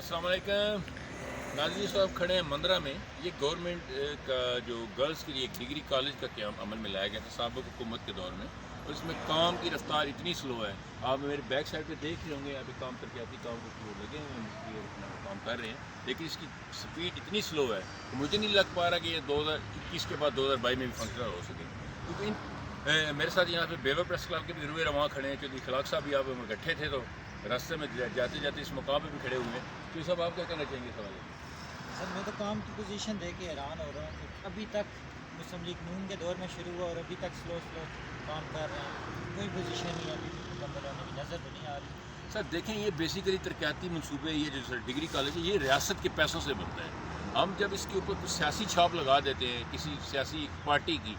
अस्सलाम वालेकुम नाज़रीन साहब, खड़े हैं मंदरा में। ये गवर्नमेंट का जो गर्ल्स के लिए एक डिग्री कॉलेज का क्याम अमल में लाया गया था साबिक़ हुकूमत के दौर में, और इसमें काम की रफ्तार इतनी स्लो है। आप मेरे बैक साइड पे देख रहे होंगे, यहाँ पे काम तरक्याती काम के फ्लोर लगे हुए हैं, मिस्त्री अपना काम कर रहे हैं, लेकिन इसकी स्पीड इतनी स्लो है कि मुझे नहीं लग पा रहा कि ये 2021 के बाद 2022 में भी फंक्शनल हो सके। क्योंकि मेरे साथ यहाँ पे बेवर प्रेस क्लब के भी रुए रवां खड़े हैं, चौधरी खलाक साहब भी आप इकट्ठे थे, तो रास्ते में जाते जाते इस मकाम पे भी खड़े हुए हैं। तो सब आप क्या कहना चाहेंगे सवाल? सर मैं तो काम की पोजीशन देख के हैरान हो रहा हूँ कि अभी तक मुस्लिम लीग नून के दौर में शुरू हुआ और अभी तक स्लो काम कर रहे हैं। कोई पोजीशन नहीं अभी मुकम्मल होने की नज़र तो नहीं आ रही। सर देखें, ये बेसिकली तरक्याती मनसूबे, ये जो सर डिग्री कॉलेज है, ये रियासत के पैसों से बनता है। हम जब इसके ऊपर कुछ सियासी छाप लगा देते हैं किसी सियासी पार्टी की,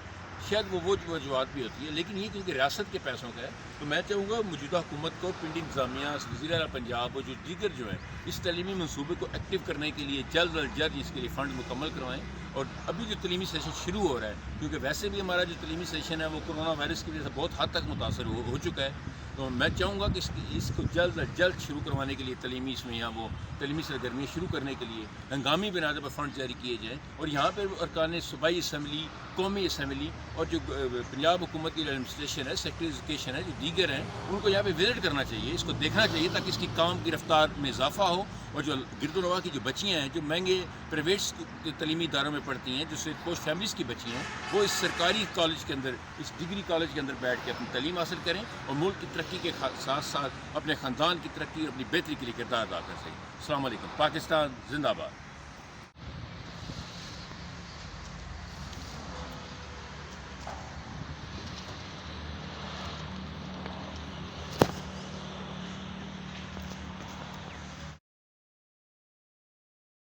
शायद वो वजूहत भी होती है, लेकिन ये क्योंकि रियासत के पैसों का है, तो मैं चाहूँगा मौजूदा हुकूमत को, पिंडी इंतजामिया, वज़ीर आला पंजाब और जो दीगर जो है इस तलीमी मनसूबे को एक्टिव करने के लिए जल्द अज जल्द इसके लिए फ़ंड मुकम्मल करवाएँ। और अभी जो तलीमी सेशन शुरू हो रहा है, क्योंकि वैसे भी हमारा जो तलीमी सेशन है वो कोरोना वायरस की वजह से बहुत हद तक मुतासर हो चुका है, तो मैं चाहूँगा कि इसको जल्द अज जल्द शुरू करवाने के लिए तलीमी इसमें यहाँ वो तलीमी सरगर्मियाँ शुरू करने के लिए हंगामी बिनादे पर फ़ंड जारी किए जाएँ। और यहाँ पर अरकान सूबाई असम्बली, कौमी असम्बली और जो पंजाब हुकूमत की एडमिनिस्ट्रेशन है, सेक्रेटरी एजुकेशन है, जो दीगर हैं, उनको यहाँ पे विजिट करना चाहिए, इसको देखना चाहिए, ताकि इसकी काम की रफ्तार में इजाफा हो। और जो गिरदोनवा की जो बच्चियाँ हैं, जो महंगे प्राइवेट तलीमी इदारों में पढ़ती हैं, जो सिर्फ पोस्ट फैमिलीज़ की बच्ची हैं, वो इस सरकारी कॉलेज के अंदर, इस डिग्री कॉलेज के अंदर बैठ के अपनी तलीम हासिल करें और मुल्क की तरक्की के साथ साथ अपने ख़ानदान की तरक्की और अपनी बेहतरी के लिए किरदार अदा कर सकें। अस्सलाम वालेकुम। पाकिस्तान जिंदाबाद।